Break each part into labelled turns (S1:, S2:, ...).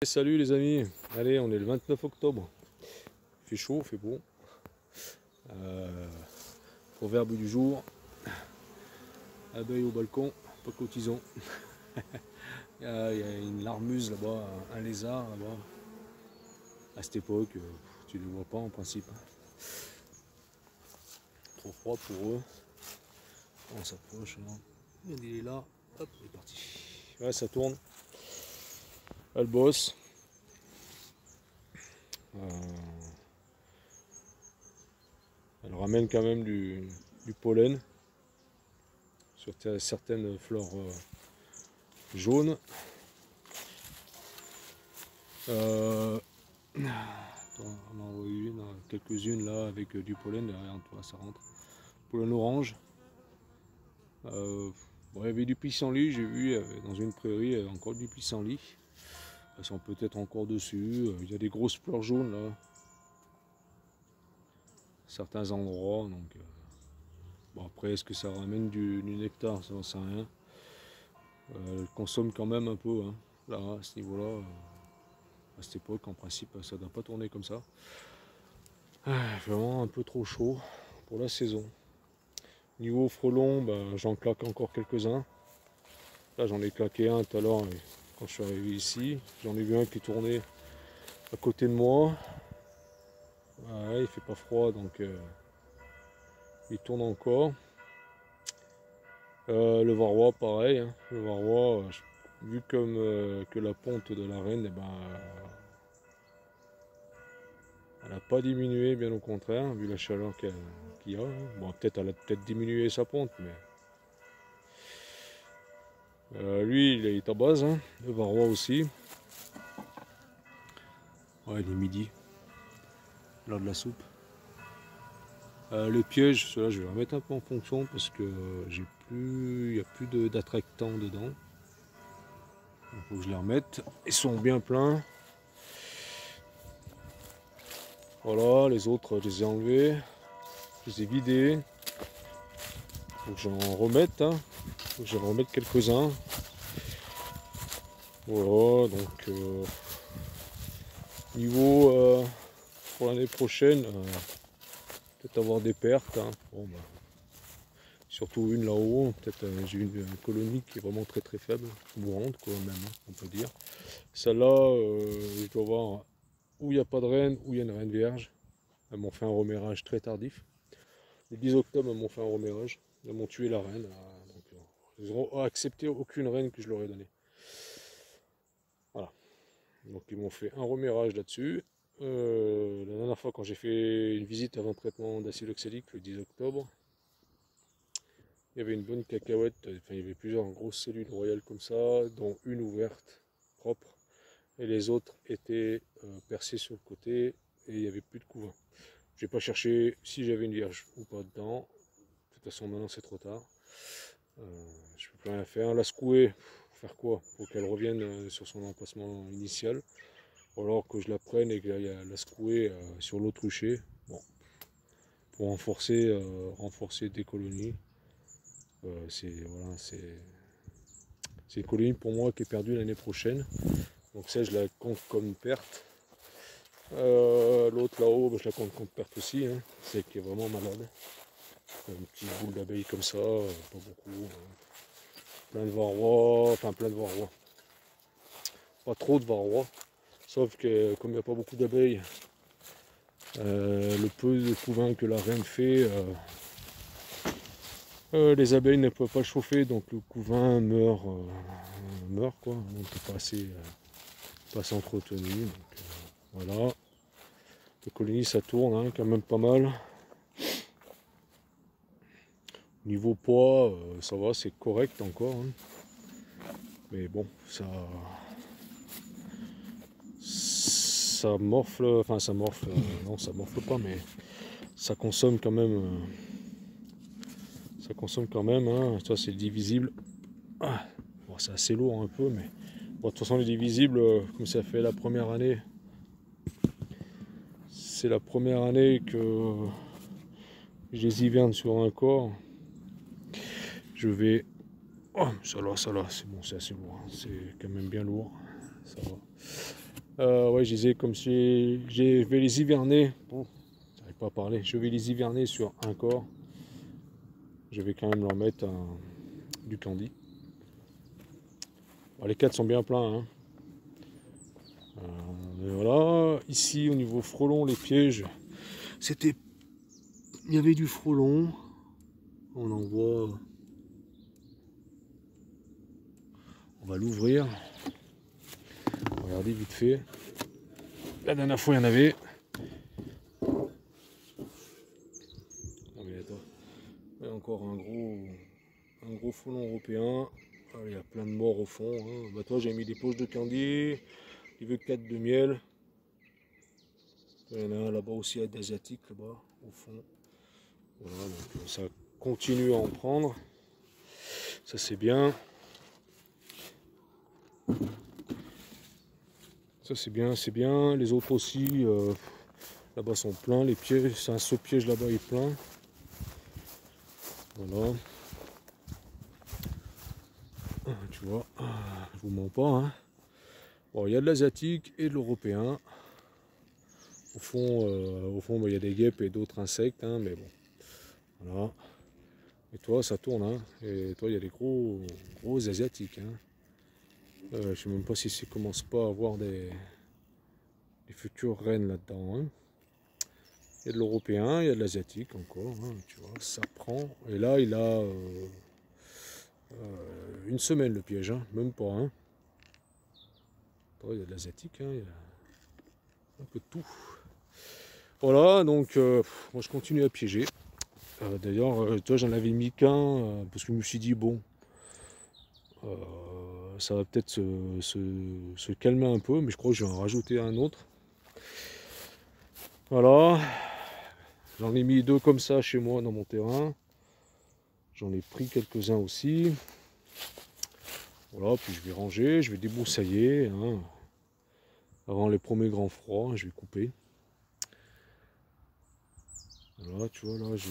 S1: Salut les amis, allez on est le 29 octobre, il fait chaud, il fait beau. Proverbe du jour, abeille au balcon, pas cotisant. Il y a une larmuse là-bas, un lézard là-bas. À cette époque, tu les vois pas en principe. Trop froid pour eux. On s'approche là. Il est là, hop, il est parti. Ouais, ça tourne. Elle bosse. Elle ramène quand même du pollen sur certaines fleurs jaunes. On en voit une, quelques-unes là avec du pollen derrière toi, ça rentre. Pollen orange. Bon, il y avait du pissenlit, j'ai vu dans une prairie encore du pissenlit. Elles sont peut-être encore dessus. Il y a des grosses fleurs jaunes là. Certains endroits. Donc, bon, après, est-ce que ça ramène du nectar? Ça n'en sait rien. Elle consomme quand même un peu. Hein. Là, à ce niveau-là, à cette époque, en principe, ça ne doit pas tourner comme ça. Vraiment un peu trop chaud pour la saison. Niveau frelons, ben, j'en claque encore quelques-uns. Là, j'en ai claqué un tout à l'heure quand je suis arrivé ici. J'en ai vu un qui tournait à côté de moi. Ouais, il fait pas froid, donc il tourne encore. Le varroa, pareil. Hein. Le varroa, vu comme que la ponte de la reine, eh ben, elle n'a pas diminué, bien au contraire, vu la chaleur qu'il y a. Hein. Bon, peut-être elle a peut-être diminué sa ponte, mais lui, il est à base. Hein. Le varroa aussi. Ouais, il est midi. L'heure de la soupe. Les pièges, ceux-là, je vais les remettre un peu en fonction parce que il n'y a plus d'attractants dedans. Il faut que je les remette. Ils sont bien pleins. Voilà, les autres, je les ai enlevés. Je les ai vidés. Faut que j'en remette. Hein. Faut que j'en remette quelques-uns. Voilà, donc niveau pour l'année prochaine, peut-être avoir des pertes. Hein. Bon, bah, surtout une là-haut. Peut-être j'ai une colonie qui est vraiment très très faible, mourante quoi même, hein, on peut dire. Celle-là, je dois voir où il n'y a pas de reine, où il y a une reine vierge. Elles m'ont fait un remérage très tardif. Le 10 octobre, elles m'ont fait un remérage. Elles m'ont tué la reine. Donc, ils n'ont accepté aucune reine que je leur ai donnée. Voilà. Donc ils m'ont fait un remérage là-dessus. La dernière fois quand j'ai fait une visite avant traitement d'acide oxalique le 10 octobre, il y avait une bonne cacahuète, enfin il y avait plusieurs grosses cellules royales comme ça, dont une ouverte, propre, et les autres étaient percées sur le côté et il n'y avait plus de couvain. Je n'ai pas cherché si j'avais une vierge ou pas dedans. De toute façon maintenant c'est trop tard. Je peux plus rien faire. La secouer, faire quoi? Pour qu'elle revienne sur son emplacement initial. Ou alors que je la prenne et que la secouer sur l'autre rucher. Bon, pour renforcer des colonies. C'est une colonie pour moi qui est perdue l'année prochaine. Donc ça je la compte comme perte. L'autre là-haut, je la compte comme perte aussi. Hein. C'est qui est vraiment malade. Une petite boule d'abeilles comme ça, pas beaucoup. Hein. Plein de varrois, enfin plein de varrois. Pas trop de varrois. Sauf que comme il n'y a pas beaucoup d'abeilles, le peu de couvain que la reine fait, les abeilles ne peuvent pas le chauffer, donc le couvain meurt quoi. On ne peut pas s'entretenir. Voilà. La colonie ça tourne hein, quand même pas mal. Niveau poids, ça va, c'est correct encore. Hein. Mais bon, ça morfle, enfin ça morfle, non ça morfle pas, mais ça consomme quand même. Ça consomme quand même, hein. Ça c'est divisible. Ah, bon, c'est assez lourd un peu, mais bon, de toute façon les divisibles, comme ça fait la première année, c'est la première année que je les hiverne sur un corps. Je vais. Oh, ça là, c'est bon, c'est assez lourd. Hein. C'est quand même bien lourd. Ça va. Ouais, je disais comme si je vais les hiverner. Bon, j'arrive pas à parler. Je vais les hiverner sur un corps. Je vais quand même leur mettre du candy. Bon, les 4 sont bien pleins, hein. Mais voilà, ici au niveau frelon, les pièges, c'était, il y avait du frelon. On en voit. On va l'ouvrir. Regardez vite fait. La dernière fois, il y en avait. Ah, mais attends. Il y a encore un gros frelon européen. Ah, il y a plein de morts au fond, hein. Bah, toi, j'ai mis des poches de candy. Il veut 4 de miel. Il y en a un là-bas aussi, d'asiatique là-bas, au fond. Voilà, donc ça continue à en prendre. Ça, c'est bien. Ça, c'est bien, c'est bien. Les autres aussi, là-bas sont pleins. Les pièges, c'est un seul piège là-bas, il est plein. Voilà. Tu vois, je vous mens pas, hein. Bon, il y a de l'asiatique et de l'européen. Au fond, bah, il y a des guêpes et d'autres insectes, hein, mais bon, voilà. Et toi, ça tourne, hein. Et toi, il y a des gros asiatiques, hein. Je sais même pas si ça commence pas à avoir des futures reines là-dedans, hein. Il y a de l'européen, il y a de l'asiatique encore, hein, tu vois, ça prend. Et là, il a une semaine le piège, hein, même pas, hein. Il y a de l'asiatique, hein, il y a un peu de tout. Voilà, donc moi je continue à piéger. D'ailleurs, toi j'en avais mis qu'un, parce que je me suis dit, bon, ça va peut-être se calmer un peu, mais je crois que je vais en rajouter un autre. Voilà, j'en ai mis 2 comme ça chez moi dans mon terrain. J'en ai pris quelques-uns aussi. Voilà, puis je vais ranger, je vais débroussailler, hein. Avant les premiers grands froids, je vais couper. Voilà, tu vois, là, je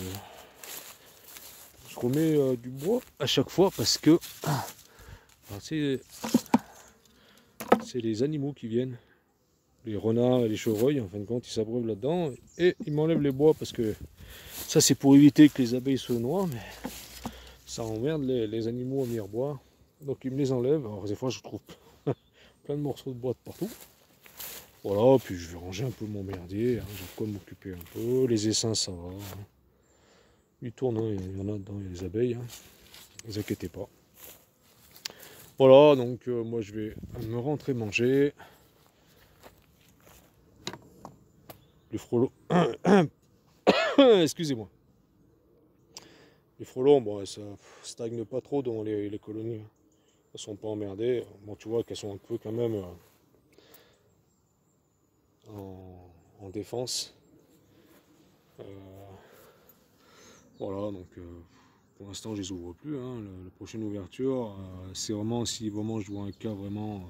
S1: remets du bois à chaque fois parce que c'est les animaux qui viennent. Les renards et les chevreuils, en fin de compte, ils s'abreuvent là-dedans et ils m'enlèvent les bois parce que ça, c'est pour éviter que les abeilles se noient, mais ça emmerde les animaux à venir boire. Donc ils me les enlèvent. Alors des fois, je trouve plein de morceaux de bois de partout. Voilà, puis je vais ranger un peu mon merdier, hein, j'ai de quoi m'occuper un peu. Les essaims, ça va, hein. Ils tournent, hein, il y en a dedans, il y a des abeilles, hein. Ne vous inquiétez pas. Voilà, donc moi je vais me rentrer manger. Les frelons. Excusez-moi. Les frelons, bon, ça stagne pas trop dans les colonies. Elles sont pas emmerdées. Bon, tu vois qu'elles sont un peu quand même en défense. Voilà, donc pour l'instant je les ouvre plus, hein. La prochaine ouverture, c'est vraiment si vraiment je vois un cas vraiment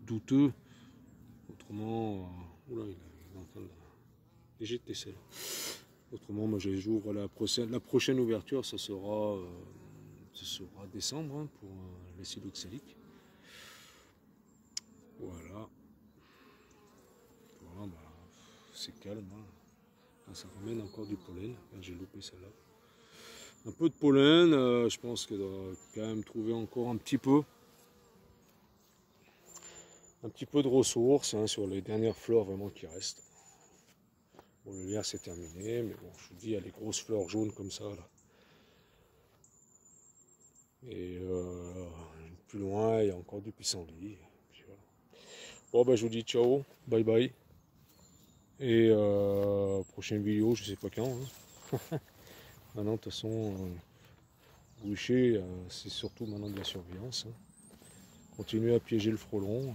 S1: douteux. Autrement, oula, il est en train de jeter celle. Autrement, moi j'ouvre la prochaine ouverture, ça sera décembre, hein, pour l'acide oxalique. Voilà. Voilà, bah, c'est calme, hein. Là, ça ramène encore du pollen. J'ai loupé celle-là. Un peu de pollen, je pense qu'elle doit quand même trouver encore un petit peu de ressources, hein, sur les dernières fleurs vraiment qui restent. Bon, le lierre c'est terminé, mais bon, je vous dis, il y a les grosses fleurs jaunes comme ça là. Et plus loin, il y a encore du pissenlit. Voilà. Bon, bah, je vous dis ciao, bye bye. Et prochaine vidéo, je sais pas quand, hein. Maintenant, de toute façon, boucher, c'est surtout maintenant de la surveillance, hein. Continuer à piéger le frelon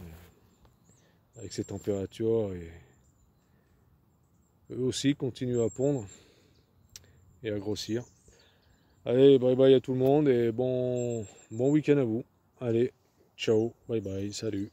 S1: avec ces températures, et eux aussi continuent à pondre et à grossir. Allez, bye bye à tout le monde et bon week-end à vous. Allez, ciao, bye bye, salut.